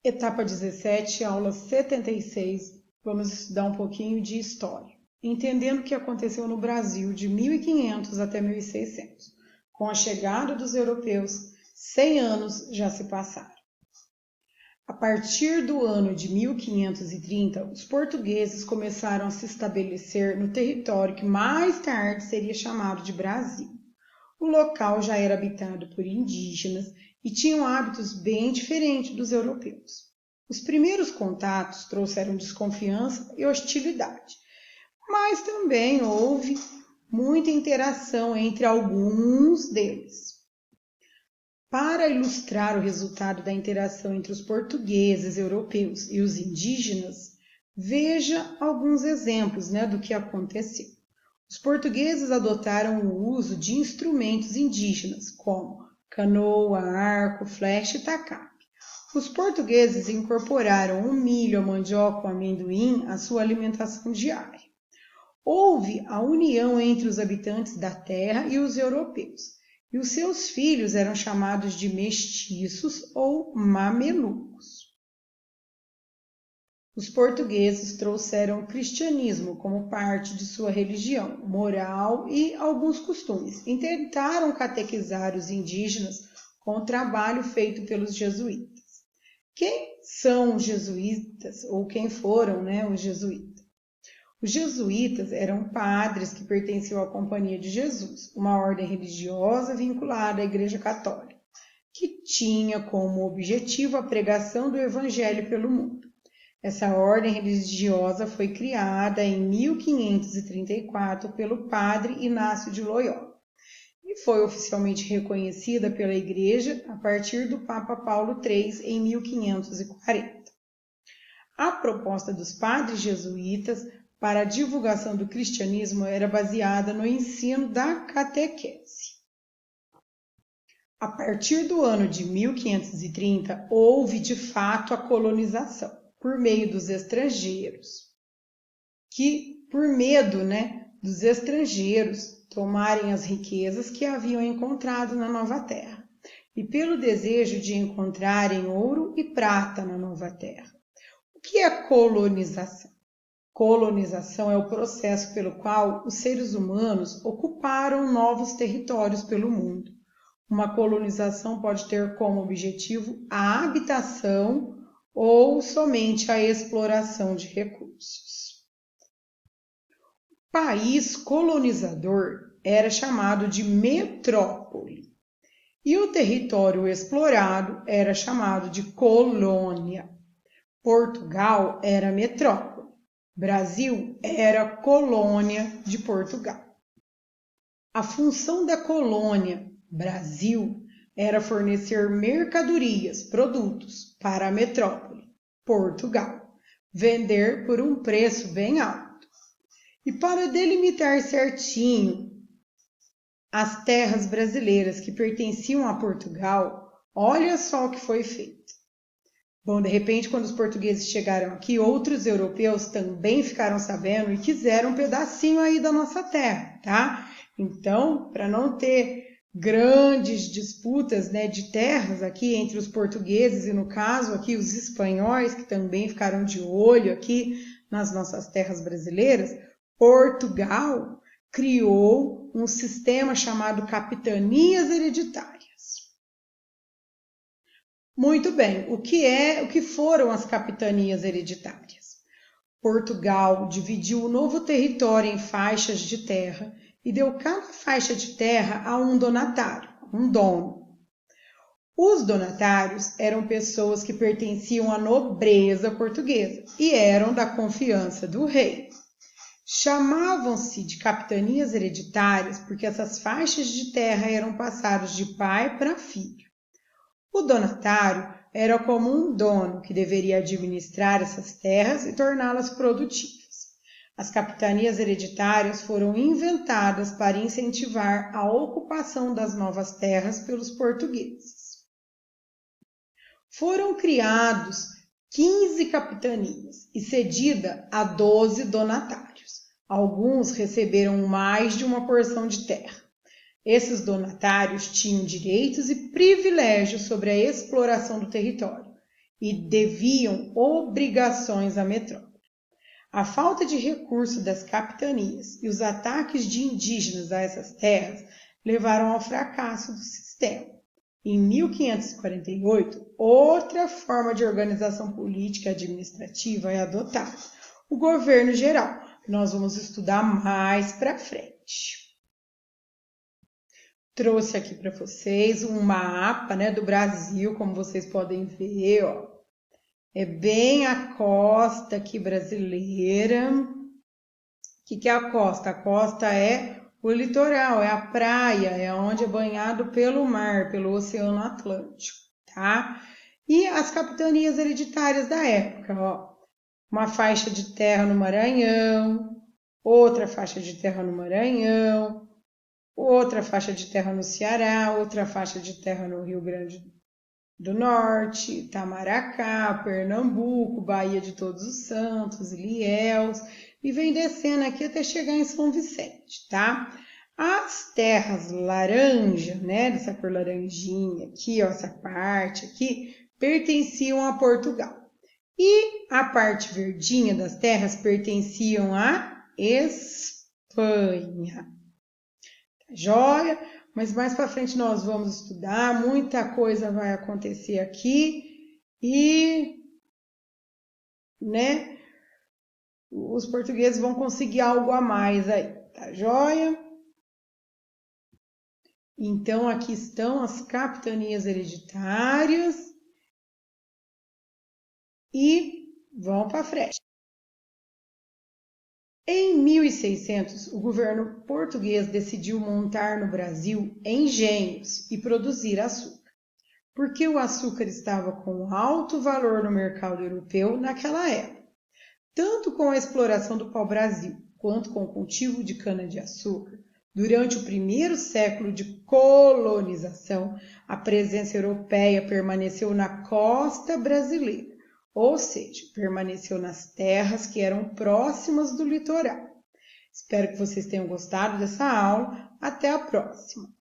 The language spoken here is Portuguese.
Etapa 17, aula 76, vamos estudar um pouquinho de história, entendendo o que aconteceu no Brasil de 1500 até 1600. Com a chegada dos europeus, 100 anos já se passaram. A partir do ano de 1530, os portugueses começaram a se estabelecer no território que mais tarde seria chamado de Brasil. O local já era habitado por indígenas e tinham hábitos bem diferentes dos europeus. Os primeiros contatos trouxeram desconfiança e hostilidade, mas também houve muita interação entre alguns deles. Para ilustrar o resultado da interação entre os portugueses, europeus e os indígenas, veja alguns exemplos do que aconteceu. Os portugueses adotaram o uso de instrumentos indígenas, como canoa, arco, flecha e tacape. Os portugueses incorporaram o milho, a mandioca, o amendoim à sua alimentação diária. Houve a união entre os habitantes da terra e os europeus, e os seus filhos eram chamados de mestiços ou mamelucos. Os portugueses trouxeram o cristianismo como parte de sua religião, moral e alguns costumes, e tentaram catequizar os indígenas com o trabalho feito pelos jesuítas. Quem são os jesuítas, ou quem foram os jesuítas? Os jesuítas eram padres que pertenciam à Companhia de Jesus, uma ordem religiosa vinculada à Igreja Católica, que tinha como objetivo a pregação do Evangelho pelo mundo. Essa ordem religiosa foi criada em 1534 pelo padre Inácio de Loyola e foi oficialmente reconhecida pela Igreja a partir do Papa Paulo III em 1540. A proposta dos padres jesuítas para a divulgação do cristianismo era baseada no ensino da catequese. A partir do ano de 1530, houve de fato a colonização por meio dos estrangeiros, que por medo dos estrangeiros tomarem as riquezas que haviam encontrado na nova terra e pelo desejo de encontrarem ouro e prata na nova terra. O que é colonização? Colonização é o processo pelo qual os seres humanos ocuparam novos territórios pelo mundo. Uma colonização pode ter como objetivo a habitação ou somente a exploração de recursos. O país colonizador era chamado de metrópole e o território explorado era chamado de colônia. Portugal era metrópole. Brasil era colônia de Portugal. A função da colônia Brasil era fornecer mercadorias, produtos para a metrópole, Portugal, vender por um preço bem alto. E para delimitar certinho as terras brasileiras que pertenciam a Portugal, olha só o que foi feito. Bom, de repente, quando os portugueses chegaram aqui, outros europeus também ficaram sabendo e quiseram um pedacinho aí da nossa terra, tá? Então, para não ter grandes disputas de terras aqui entre os portugueses e, no caso, aqui os espanhóis, que também ficaram de olho aqui nas nossas terras brasileiras, Portugal criou um sistema chamado capitanias hereditárias. Muito bem, o que foram as capitanias hereditárias? Portugal dividiu o novo território em faixas de terra e deu cada faixa de terra a um donatário, um dono. Os donatários eram pessoas que pertenciam à nobreza portuguesa e eram da confiança do rei. Chamavam-se de capitanias hereditárias porque essas faixas de terra eram passadas de pai para filho. O donatário era como um dono que deveria administrar essas terras e torná-las produtivas. As capitanias hereditárias foram inventadas para incentivar a ocupação das novas terras pelos portugueses. Foram criados 15 capitanias e cedida a 12 donatários. Alguns receberam mais de uma porção de terra. Esses donatários tinham direitos e privilégios sobre a exploração do território e deviam obrigações à metrópole. A falta de recurso das capitanias e os ataques de indígenas a essas terras levaram ao fracasso do sistema. Em 1548, outra forma de organização política e administrativa é adotada, o governo geral, que nós vamos estudar mais para frente. Trouxe aqui para vocês um mapa, né, do Brasil, como vocês podem ver, ó. É bem a costa aqui brasileira. O que é a costa? A costa é o litoral, é a praia, é onde é banhado pelo mar, pelo Oceano Atlântico, tá? E as capitanias hereditárias da época, ó. Uma faixa de terra no Maranhão, outra faixa de terra no Maranhão, outra faixa de terra no Ceará, outra faixa de terra no Rio Grande do Norte, Itamaracá, Pernambuco, Baía de Todos os Santos, Ilhéus, e vem descendo aqui até chegar em São Vicente, tá? As terras laranja, né, dessa cor laranjinha aqui, ó, essa parte aqui, pertenciam a Portugal. E a parte verdinha das terras pertenciam à Espanha. Tá joia? Mas mais para frente nós vamos estudar, muita coisa vai acontecer aqui e, né, os portugueses vão conseguir algo a mais aí, tá joia? Então, aqui estão as capitanias hereditárias e vão para frente. Em 1600, o governo português decidiu montar no Brasil engenhos e produzir açúcar, porque o açúcar estava com alto valor no mercado europeu naquela época. Tanto com a exploração do pau-brasil, quanto com o cultivo de cana-de-açúcar, durante o primeiro século de colonização, a presença europeia permaneceu na costa brasileira, ou seja, permaneceu nas terras que eram próximas do litoral. Espero que vocês tenham gostado dessa aula. Até a próxima!